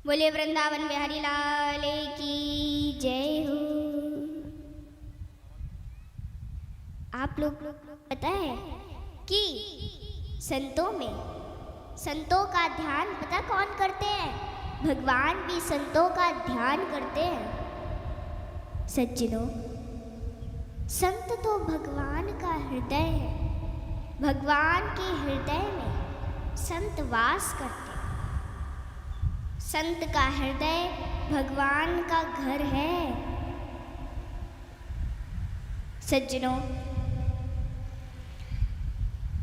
बोले वृंदावन बिहारी लाल की जय हो। आप लोग पता है कि संतों का ध्यान पता कौन करते हैं? भगवान भी संतों का ध्यान करते हैं। सज्जनों, संत तो भगवान का हृदय है। भगवान के हृदय में संत वास करते हैं। संत का हृदय भगवान का घर है। सज्जनों,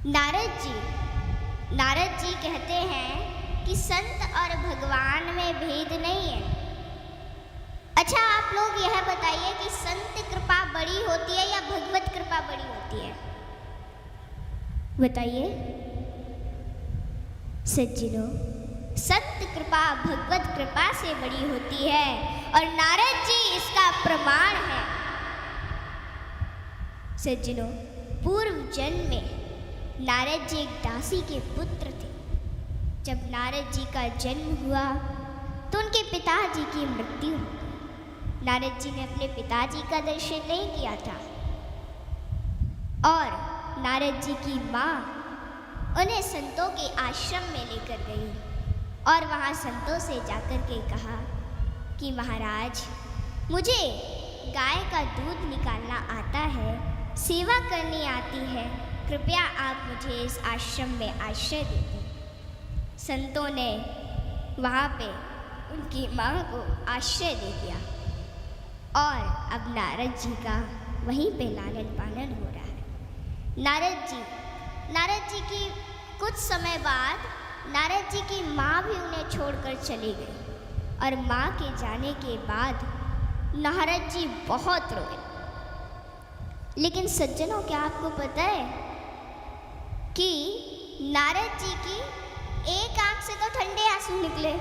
नारद जी कहते हैं कि संत और भगवान में भेद नहीं है। अच्छा, आप लोग यह बताइए कि संत कृपा बड़ी होती है या भगवत कृपा बड़ी होती है? बताइए सज्जनों, संत कृपा भगवत कृपा से बड़ी होती है और नारद जी इसका प्रमाण है। सज्जनों, पूर्व जन्म में नारद जी एक दासी के पुत्र थे। जब नारद जी का जन्म हुआ तो उनके पिताजी की मृत्यु हो गई। नारद जी ने अपने पिताजी का दर्शन नहीं किया था और नारद जी की माँ उन्हें संतों के आश्रम में लेकर गई और वहाँ संतों से जाकर के कहा कि महाराज, मुझे गाय का दूध निकालना आता है, सेवा करनी आती है, कृपया आप मुझे इस आश्रम में आश्रय दे दें। संतों ने वहाँ पे उनकी माँ को आश्रय दे दिया और अब नारद जी का वहीं पे लालन पालन हो रहा है। नारद जी की कुछ समय बाद नारद जी की माँ भी उन्हें छोड़कर चली गई और माँ के जाने के बाद नारद जी बहुत रोए। लेकिन सज्जनों, क्या आपको पता है कि नारद जी की एक आंख से तो ठंडे आंसू निकले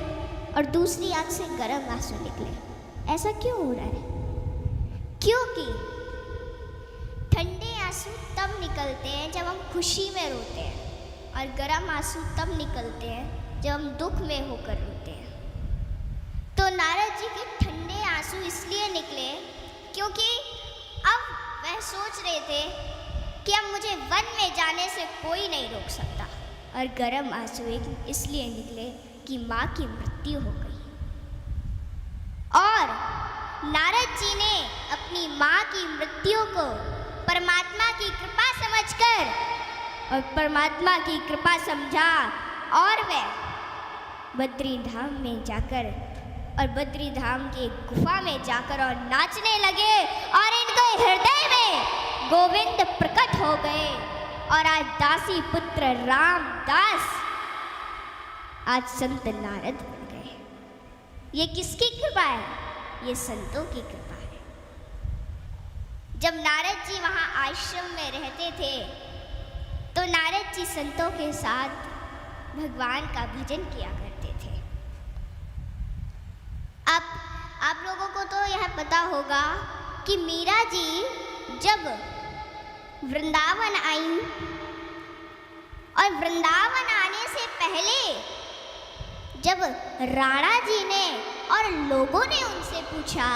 और दूसरी आंख से गर्म आंसू निकले? ऐसा क्यों हो रहा है? क्योंकि ठंडे आंसू तब निकलते हैं जब हम खुशी में रोते हैं और गर्म आंसू तब निकलते हैं जब हम दुख में होकर रोते हैं। तो नारद जी के ठंडे आंसू इसलिए निकले क्योंकि अब वह सोच रहे थे कि अब मुझे वन में जाने से कोई नहीं रोक सकता, और गर्म आंसू इसलिए निकले कि माँ की मृत्यु हो गई। और नारद जी ने अपनी माँ की मृत्यु को परमात्मा की कृपा समझकर और परमात्मा की कृपा समझा और वे बद्री धाम में जाकर और बद्री धाम के गुफा में जाकर और नाचने लगे और इनके हृदय में गोविंद प्रकट हो गए और आज दासी पुत्र रामदास आज संत नारद बन गए। ये किसकी कृपा है? ये संतों की कृपा है। जब नारद जी वहाँ आश्रम में रहते थे तो नारद जी संतों के साथ भगवान का भजन किया करते थे। आप लोगों को तो यह पता होगा कि मीरा जी जब वृंदावन आई और वृंदावन आने से पहले जब राणा जी ने और लोगों ने उनसे पूछा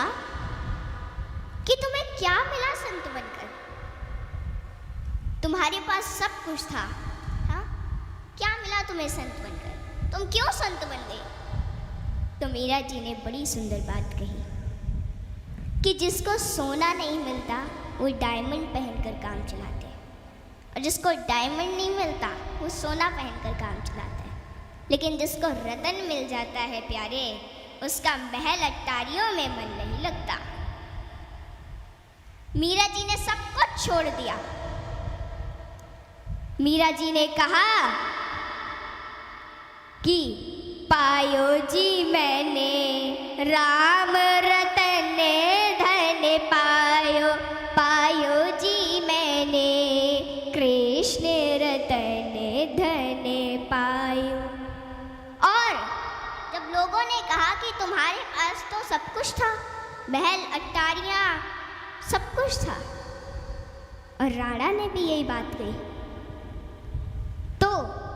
कि तुम्हें क्या मिला संत बनकर? तुम्हारे पास सब कुछ था, हाँ? क्या मिला तुम्हें संत बनकर? तुम क्यों संत बन गए? तो मीरा जी ने बड़ी सुंदर बात कही कि जिसको सोना नहीं मिलता वो डायमंड पहनकर काम चलाते हैं, और जिसको डायमंड नहीं मिलता वो सोना पहनकर काम चलाता है। लेकिन जिसको रतन मिल जाता है प्यारे, उसका महल अट्टारियों में मन नहीं लगता। मीरा जी ने सब कुछ छोड़ दिया। मीरा जी ने कहा कि पायो जी मैंने राम रतन धन पायो, पायो जी मैंने कृष्ण रतन धन पायो। और जब लोगों ने कहा कि तुम्हारे पास तो सब कुछ था, महल अट्टारियां सब कुछ था, और राणा ने भी यही बात कही,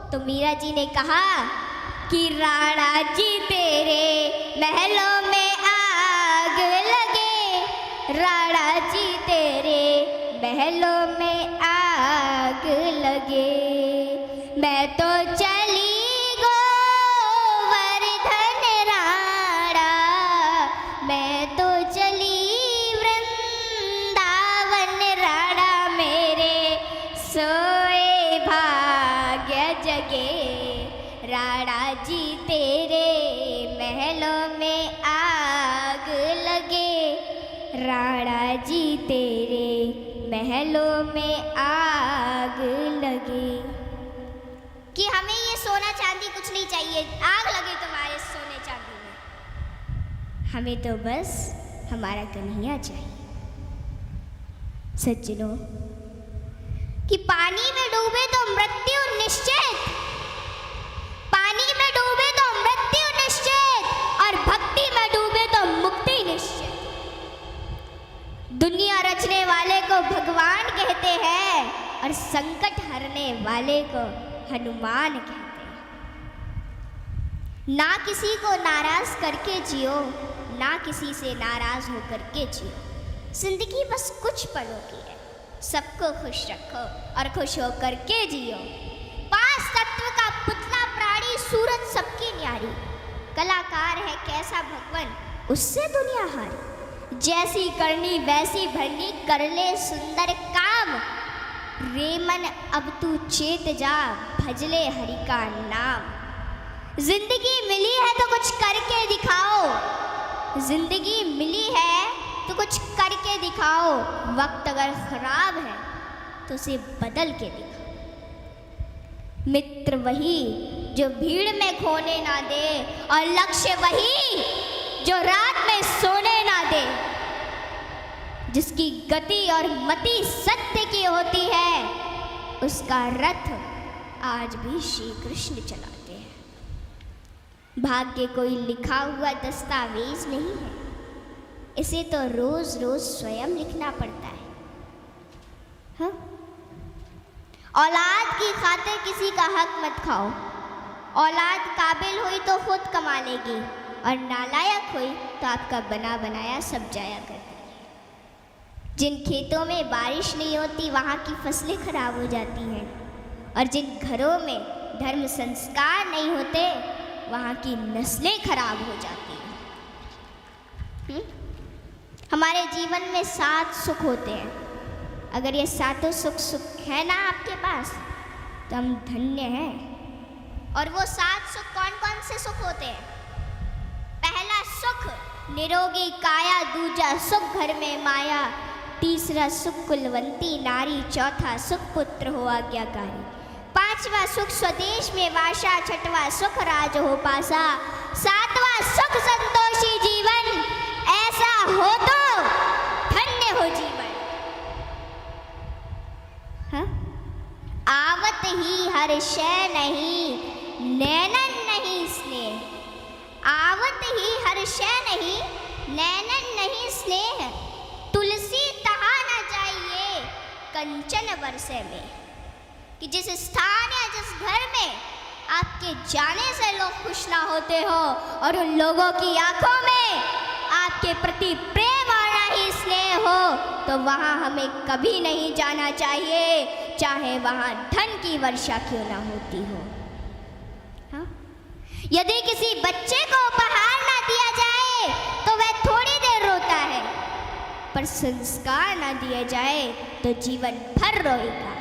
तो मीरा जी ने कहा कि राणा जी तेरे महलों में आग लगे। मैं तो चली गोवर्धन राणा, मैं तो चली वृंदावन राणा, मेरे सोए भाग्य जगे। राणा जी तेरे महलों में आग लगे, राणा जी तेरे महलों में आग लगे। कि हमें ये सोना चांदी कुछ नहीं चाहिए, आग लगे तुम्हारे सोने चांदी में, हमें तो बस हमारा कन्हैया चाहिए। सज्जनों, कि पानी में डूबे तो मृत्यु निश्चित, पानी में डूबे तो मृत्यु निश्चित, और भक्ति में डूबे तो मुक्ति निश्चित। दुनिया रचने वाले को भगवान कहते हैं और संकट हरने वाले को हनुमान कहते हैं। ना किसी को नाराज करके जियो, ना किसी से नाराज होकर के जियो। जिंदगी बस कुछ पलों की है, सबको खुश रखो और खुश होकर के जियो। पांच तत्व का पुतला प्राणी, सूरत सबकी न्यारी, कलाकार है कैसा भगवान, उससे दुनिया हारी। जैसी करनी वैसी भरनी, कर ले सुंदर काम। रे मन अब तू चेत जा, भजले हरि का नाम। जिंदगी मिली है तो कुछ करके दिखाओ, जिंदगी मिली है तो कुछ करके दिखाओ। वक्त अगर खराब है तो उसे बदल के दिखाओ। मित्र वही जो भीड़ में खोने ना दे, और लक्ष्य वही जो रात में सोने ना दे। जिसकी गति और मति सत्य की होती है, उसका रथ आज भी श्री कृष्ण चलाते हैं। भाग्य कोई लिखा हुआ दस्तावेज नहीं है, इसे तो रोज रोज स्वयं लिखना पड़ता है। हाँ? औलाद की खातिर किसी का हक मत खाओ। औलाद काबिल हुई तो खुद कमा लेगी, और नालायक हुई तो आपका बना बनाया सब जाया कर देगी। जिन खेतों में बारिश नहीं होती वहाँ की फसलें खराब हो जाती हैं, और जिन घरों में धर्म संस्कार नहीं होते वहाँ की नस्लें खराब हो जाती हैं। हमारे जीवन में 7 सुख होते हैं। अगर ये 7 सुख है ना आपके पास, तो हम धन्य हैं। और वो 7 सुख कौन कौन से सुख होते हैं? पहला सुख निरोगी काया, दूजा सुख घर में माया, तीसरा सुख कुलवंती नारी, चौथा सुख पुत्र हो आज्ञाकारी, पांचवा सुख स्वदेश में वासा, छठवा सुख राज हो पासा, सातवां सुख संतोषी जीवन, ऐसा हो तो धन्य हो जीवन। हाँ? आवत ही हर शय नहीं, नैनन नहीं स्नेह। आवत ही हर शय नहीं, नैनन नहीं स्नेह। तुलसी तहा न जाइए कंचन बरसे में। कि जिस स्थान या जिस घर में आपके जाने से लोग खुश ना होते हो, और उन लोगों की आंखों में आपके प्रति प्रेम और ना ही स्नेह हो, तो वहाँ हमें कभी नहीं जाना चाहिए, चाहे वहाँ धन की वर्षा क्यों ना होती हो। हाँ? यदि किसी बच्चे को उपहार ना दिया जाए तो वह थोड़ी देर रोता है, पर संस्कार ना दिए जाए तो जीवन भर रोएगा।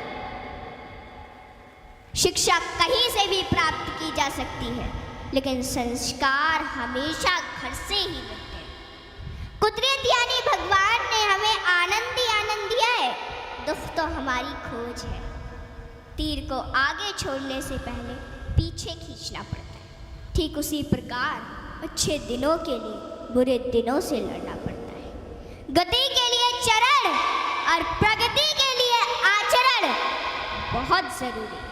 शिक्षा कहीं से भी प्राप्त की जा सकती है, लेकिन संस्कार हमेशा घर से ही मिलते हैं। कुदरत यानी भगवान ने हमें आनंद ही आनंद दिया है, दुख तो हमारी खोज है। तीर को आगे छोड़ने से पहले पीछे खींचना पड़ता है। ठीक उसी प्रकार अच्छे दिनों के लिए बुरे दिनों से लड़ना पड़ता है। गति के लिए चरण और प्रगति के लिए आचरण बहुत जरूरी है।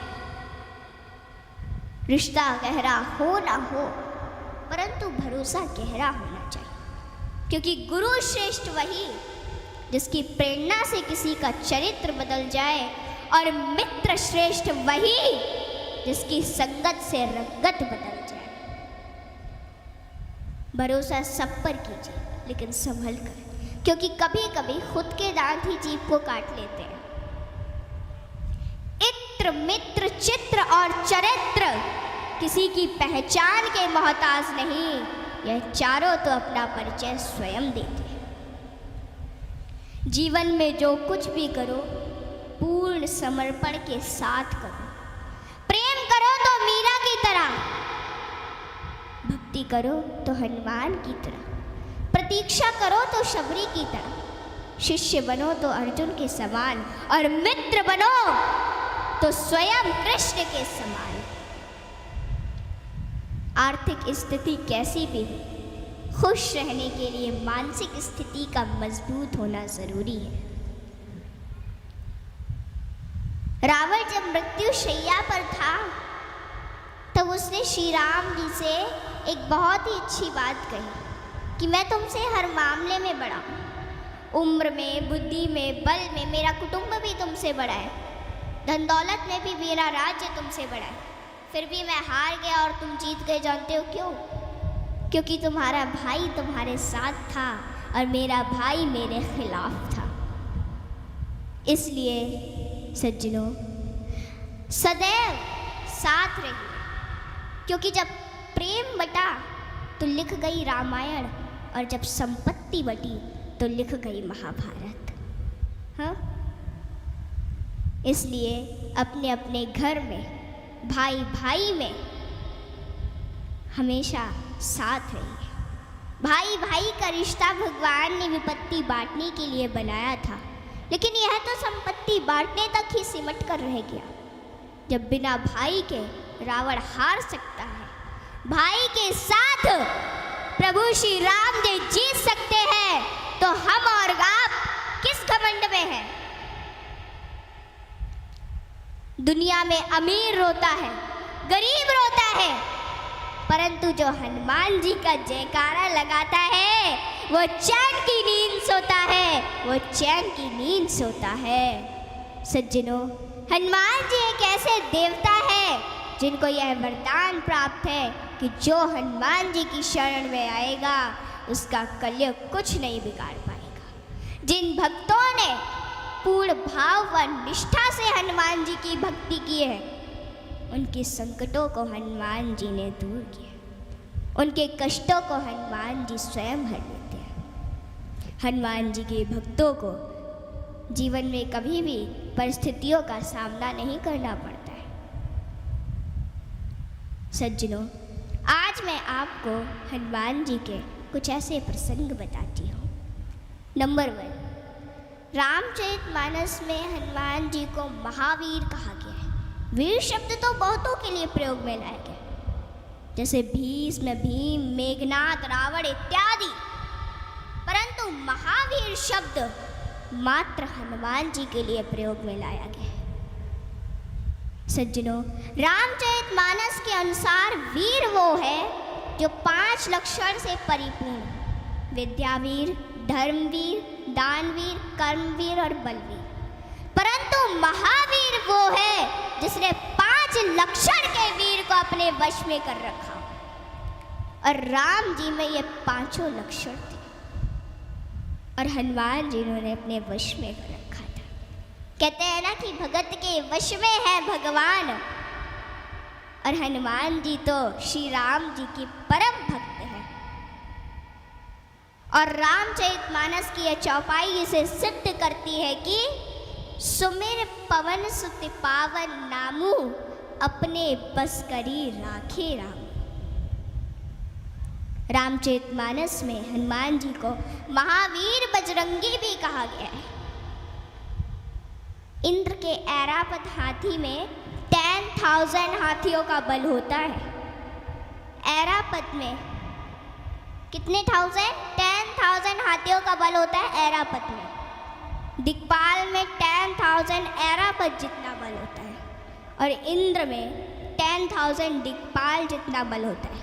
रिश्ता गहरा हो ना हो, परंतु भरोसा गहरा होना चाहिए, क्योंकि गुरु श्रेष्ठ वही जिसकी प्रेरणा से किसी का चरित्र बदल जाए, और मित्र श्रेष्ठ वही जिसकी संगत से रंगत बदल जाए। भरोसा सब पर कीजिए, लेकिन संभल कर, क्योंकि कभी कभी खुद के दांत ही जीभ को काट लेते हैं। पित्र मित्र चित्र और चरित्र किसी की पहचान के मोहताज नहीं, यह चारों तो अपना परिचय स्वयं देते हैं। जीवन में जो कुछ भी करो पूर्ण समर्पण के साथ करो। प्रेम करो तो मीरा की तरह, भक्ति करो तो हनुमान की तरह, प्रतीक्षा करो तो शबरी की तरह, शिष्य बनो तो अर्जुन के समान, और मित्र बनो तो स्वयं कृष्ण के समान। आर्थिक स्थिति कैसी भी हो, खुश रहने के लिए मानसिक स्थिति का मजबूत होना जरूरी है। रावण जब मृत्यु शैया पर था तब उसने श्री राम जी से एक बहुत ही अच्छी बात कही कि मैं तुमसे हर मामले में बड़ा हूँ, उम्र में, बुद्धि में, बल में मेरा कुटुंब भी तुमसे बड़ा है, धन दौलत में भी मेरा राज्य तुमसे बड़ा है, फिर भी मैं हार गया और तुम जीत गए। जानते हो क्यों? क्योंकि तुम्हारा भाई तुम्हारे साथ था और मेरा भाई मेरे खिलाफ था। इसलिए सज्जनों, सदैव साथ रहिए, क्योंकि जब प्रेम बटा तो लिख गई रामायण, और जब संपत्ति बटी तो लिख गई महाभारत। हाँ, इसलिए अपने अपने घर में, भाई भाई में हमेशा साथ रहिए। भाई भाई का रिश्ता भगवान ने विपत्ति बांटने के लिए बनाया था, लेकिन यह तो संपत्ति बांटने तक ही सिमट कर रह गया। जब बिना भाई के रावण हार सकता है, भाई के साथ प्रभु श्री राम जी जीत सकते हैं, तो हम और आप किस घमंड में हैं? दुनिया में अमीर रोता है, गरीब रोता है, परंतु जो हनुमान जी का जयकारा लगाता है वो चैन की नींद सोता है, वो चैन की नींद सोता है। सज्जनों, हनुमान जी एक ऐसे देवता है जिनको यह वरदान प्राप्त है कि जो हनुमान जी की शरण में आएगा उसका कलयुग कुछ नहीं बिगाड़ पाएगा। जिन भक्तों ने पूर्ण भाव व निष्ठा से हनुमान जी की भक्ति की है, उनके संकटों को हनुमान जी ने दूर किया, उनके कष्टों को हनुमान जी स्वयं हर लेते हैं। हनुमान जी के भक्तों को जीवन में कभी भी परिस्थितियों का सामना नहीं करना पड़ता है। सज्जनों, आज मैं आपको हनुमान जी के कुछ ऐसे प्रसंग बताती हूँ। नंबर 1, रामचरितमानस में हनुमान जी को महावीर कहा गया है। वीर शब्द तो बहुतों के लिए प्रयोग में लाया गया, जैसे भीष्म, भीम, मेघनाद, रावण इत्यादि, परंतु महावीर शब्द मात्र हनुमान जी के लिए प्रयोग में लाया गया है। सज्जनों, रामचरितमानस के अनुसार वीर वो है जो 5 लक्षण से परिपूर्ण: विद्यावीर, धर्मवीर, दानवीर, कर्मवीर और बलवीर। परंतु महावीर वो है जिसने 5 लक्षण के वीर को अपने वश में कर रखा, और राम जी में ये 5 लक्षण थे और हनुमान जी ने अपने वश में कर रखा था। कहते हैं ना कि भगत के वश में है भगवान, और हनुमान जी तो श्री राम जी की परम भक्त है। और रामचरितमानस की यह चौपाई इसे सिद्ध करती है कि सुमिर पवन सुत पावन नामू, अपने बस करी राखे राम। रामचरितमानस में हनुमान जी को महावीर बजरंगी भी कहा गया है। इंद्र के ऐरावत हाथी में 10,000 हाथियों का बल होता है। ऐरावत में कितने 10,000 हाथियों का बल होता है ऐरावत में। दिक्पाल में 10,000 ऐरावत जितना बल होता है, और इंद्र में 10,000 दिक्पाल जितना बल होता है।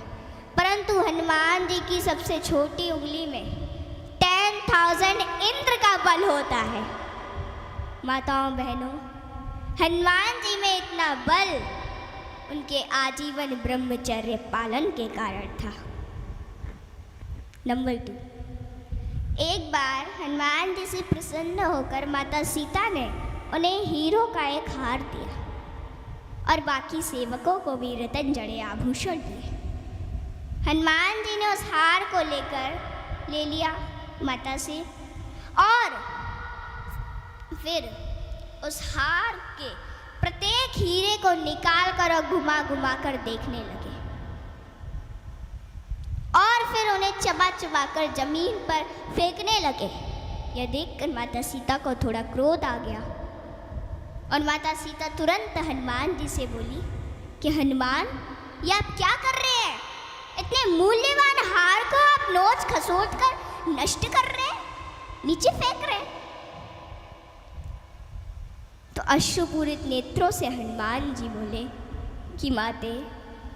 परंतु हनुमान जी की सबसे छोटी उंगली में 10,000 इंद्र का बल होता है। माताओं बहनों, हनुमान जी में इतना बल उनके आजीवन ब्रह्मचर्य पालन के कारण था। नंबर 2, एक बार हनुमान जी से प्रसन्न होकर माता सीता ने उन्हें हीरो का एक हार दिया। और बाकी सेवकों को भी रतन जड़े आभूषण दिए। हनुमान जी ने उस हार को ले लिया माता से और फिर उस हार के प्रत्येक हीरे को निकाल कर और घुमा घुमा कर देखने लगे और फिर उन्हें चबा चबा कर जमीन पर फेंकने लगे। यह देखकर माता सीता को थोड़ा क्रोध आ गया और माता सीता तुरंत हनुमान जी से बोली कि हनुमान, ये आप क्या कर रहे हैं? इतने मूल्यवान हार को आप नोच खसोट कर नष्ट कर रहे हैं, नीचे फेंक रहे हैं। तो अश्रुपूरित नेत्रों से हनुमान जी बोले कि माते,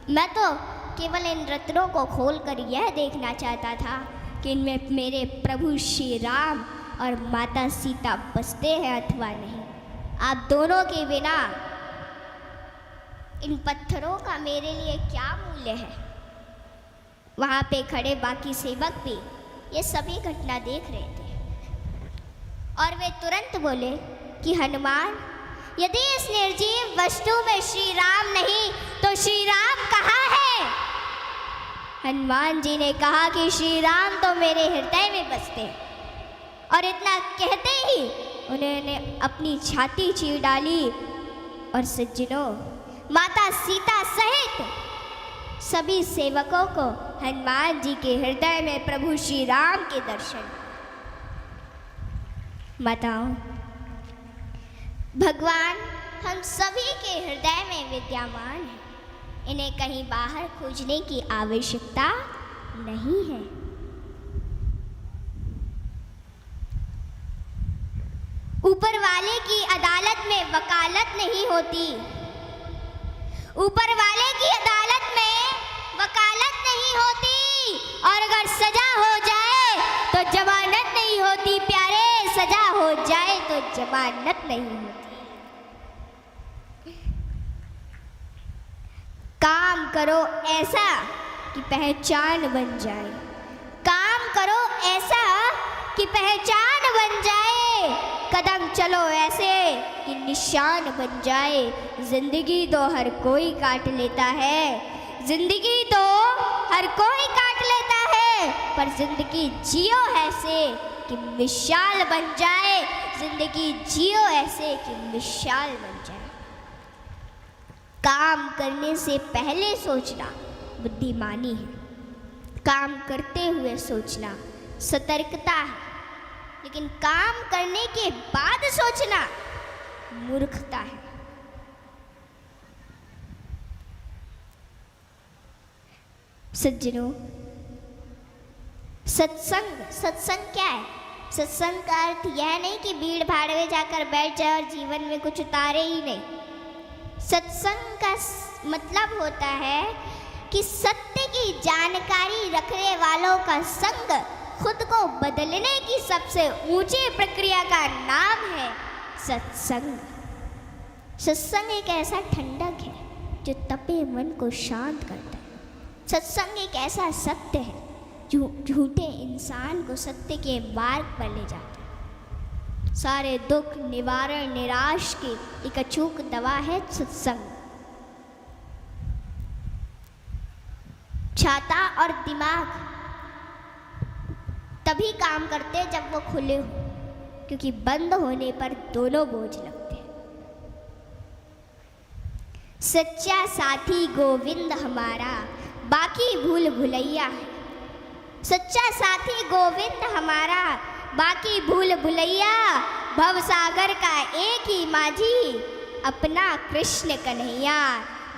मैं तो केवल इन रत्नों को खोलकर यह देखना चाहता था कि इनमें मेरे प्रभु श्री राम और माता सीता बसते हैं अथवा नहीं। आप दोनों के बिना इन पत्थरों का मेरे लिए क्या मूल्य है? वहाँ पे खड़े बाकी सेवक भी ये सभी घटना देख रहे थे और वे तुरंत बोले कि हनुमान, यदि इस निर्जीव वस्तु में श्री राम नहीं तो श्री राम कहाँ है? हनुमान जी ने कहा कि श्री राम तो मेरे हृदय में बसते हैं। और इतना कहते ही उन्होंने अपनी छाती चीर डाली और सज्जनों, माता सीता सहित सभी सेवकों को हनुमान जी के हृदय में प्रभु श्री राम के दर्शन। माताओं, भगवान हम सभी के हृदय में विद्यमान है, इन्हें कहीं बाहर खोजने की आवश्यकता नहीं है। ऊपर वाले की अदालत में वकालत नहीं होती, ऊपर वाले की अदालत में वकालत नहीं होती, और अगर सजा हो जाए तो जमानत नहीं होती प्यारे, सजा हो जाए तो जमानत नहीं होती। काम करो ऐसा कि पहचान बन जाए, काम करो ऐसा कि पहचान बन जाए, कदम चलो ऐसे कि निशान बन जाए। जिंदगी तो हर कोई काट लेता है, जिंदगी तो हर कोई काट लेता है, पर जिंदगी जियो ऐसे कि मिसाल बन जाए, जिंदगी जियो ऐसे कि मिसाल बन जाए। काम करने से पहले सोचना बुद्धिमानी है, काम करते हुए सोचना सतर्कता है, लेकिन काम करने के बाद सोचना मूर्खता है। सज्जनों, सत्संग क्या है? सत्संग का अर्थ यह नहीं कि भीड़ भाड़ में जाकर बैठ जाए और जीवन में कुछ उतारे ही नहीं। सत्संग का मतलब होता है कि सत्य की जानकारी रखने वालों का संग खुद को बदलने की सबसे ऊंची प्रक्रिया का नाम है सत्संग। सत्संग एक ऐसा ठंडक है जो तपे मन को शांत करता है। सत्संग एक ऐसा सत्य है जो झूठे इंसान को सत्य के मार्ग पर ले जाता है। सारे दुख निवारण निराश की एक अचूक दवा है सत्संग। छाता और दिमाग तभी काम करते हैं जब वो खुले हो, क्योंकि बंद होने पर दोनों बोझ लगते हैं। सच्चा साथी गोविंद हमारा, बाकी भूल भुलैया है। सच्चा साथी गोविंद हमारा, बाकी भूल भुलैया। भव सागर का एक ही माझी, अपना कृष्ण कन्हैया।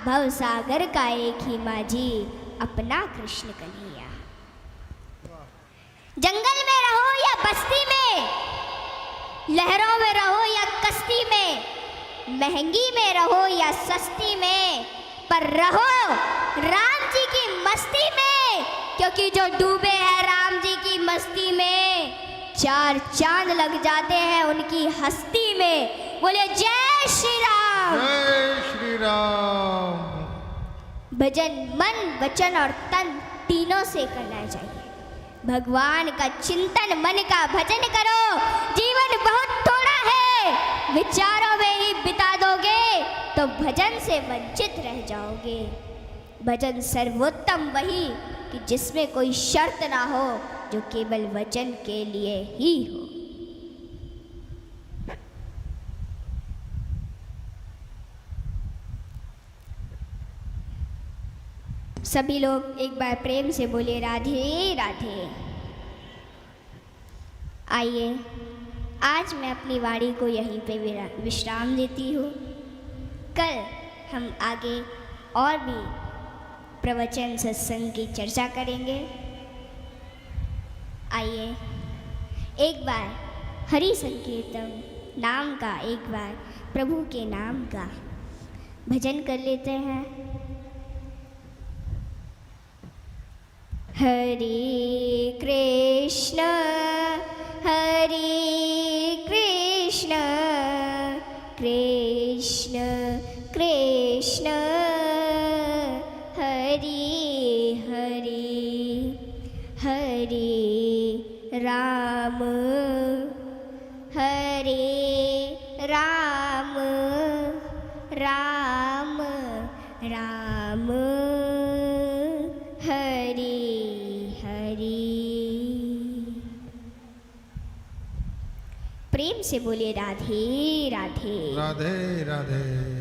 भव सागर का एक ही माझी, अपना कृष्ण कन्हैया। जंगल में रहो या बस्ती में, लहरों में रहो या कश्ती में, महंगी में रहो या सस्ती में, पर रहो राम जी की मस्ती में, क्योंकि जो डूबे हैं राम जी की मस्ती में, चार चांद लग जाते हैं उनकी हस्ती में। बोले जय श्री राम। जय श्री राम। भजन मन वचन और तन तीनों से करना चाहिए। भगवान का चिंतन, मन का भजन करो। जीवन बहुत थोड़ा है, विचारों में ही बिता दोगे तो भजन से वंचित रह जाओगे। भजन सर्वोत्तम वही कि जिसमें कोई शर्त ना हो, जो केवल वचन के लिए ही हो। सभी लोग एक बार प्रेम से बोले राधे राधे। आइए, आज मैं अपनी वाणी को यहीं पे विश्राम देती हूँ। कल हम आगे और भी प्रवचन सत्संग की चर्चा करेंगे। आइए, एक बार हरि संकीर्तन नाम का, एक बार प्रभु के नाम का भजन कर लेते हैं। हरे कृष्ण कृष्ण कृष्ण हरे हरे, हरे राम राम राम हरे हरे। प्रेम से बोलिए राधे राधे। राधे राधे।